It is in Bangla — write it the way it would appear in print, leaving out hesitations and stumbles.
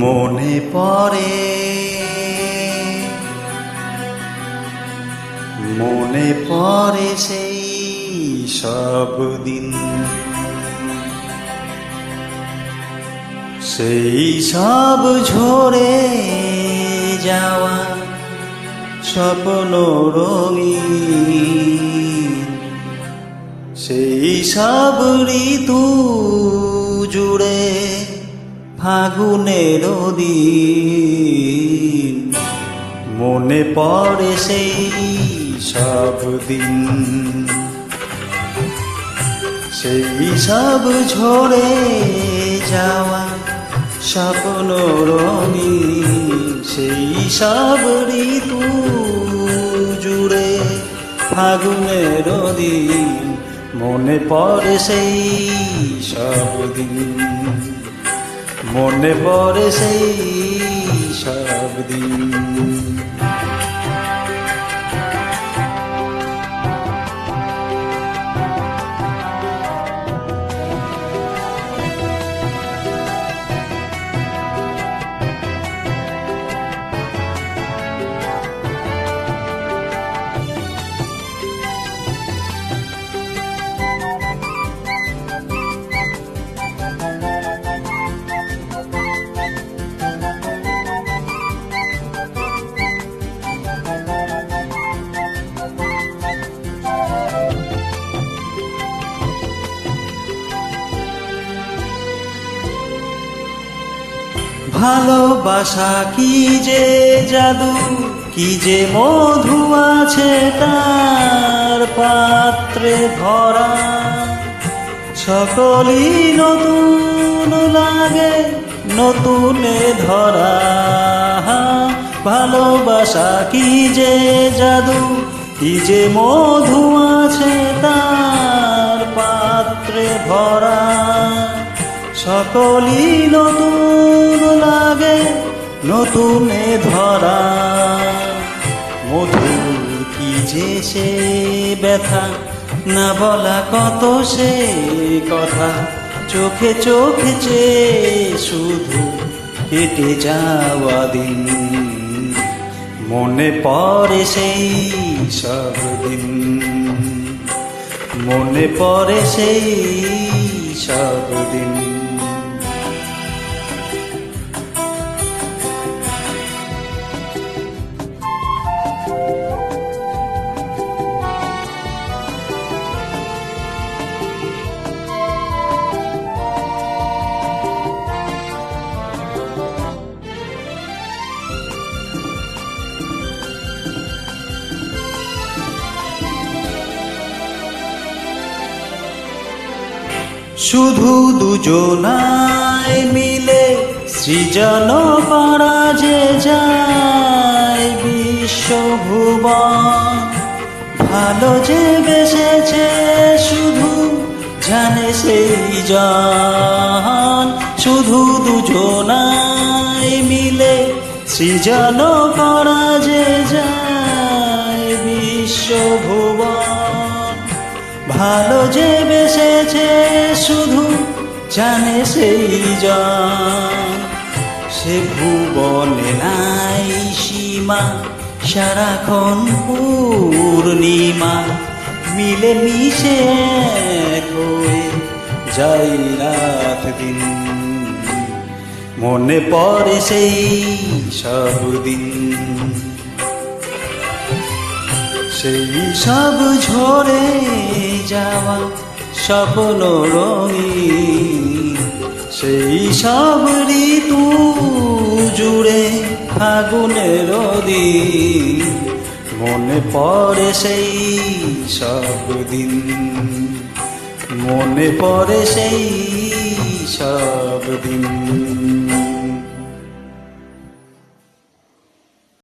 মনে পড়ে মনে পড়ে সেই সব দিন, সেই সব ঝরে যাওয়া স্বপ্ন রঙিন, সেই সব ঋতু জুড়ে ফাগুনের দিন। মনে পড়ে সেই সব দিন, সেই সব ঝরে যাওয়া স্বপ্ন রঙিন, সেই সব ঋতু জুড়ে ফাগুনের দিন। মনে পড়ে সেই সব দিন, মনে পড়ে সেই সব দিন। ভালোবাসা কি যে জাদু, কি যে মধু আছে তার পাত্রে ভরা। সকলই নতুন লাগে নতুনে ধরা। ভালোবাসা কি যে জাদু, কি যে মধু আছে তার পাত্রে ভরা। সকলই নতুন লাগে নতুনে ধরা। মধুর কি যে সে ব্যথা, না বলা কত সে কথা। চোখে চোখে চেয়ে শুধু কেটে যাওয়া দিন। মনে পড়ে সেই সব দিন, মনে পড়ে সেই সব দিন। শুধু দুজনায় মিলে সৃজন করা যে যায় বিশ্বভুবন। ভালো যে বেসেছে শুধু জানে সেই জন। শুধু দুজনায় মিলে সৃজন করা যে যায় বিশ্বভুবন। ভালো যে বেসেছে শুধু জানে সেই জন। সে ভুবনে নাই সীমা, সারাক্ষণ পূর্ণিমা। মিলে মিশে এক হয়ে যাই রাত দিন। মনে পড়ে সেই সব দিন, সেই সব ঝরে যাওয়া স্বপ্ন রঙিন, সেই সব ঋতু জুড়ে ফাগুনের দিন। মনে পড়ে সেই সব দিন, মনে পড়ে সেই সব দিন।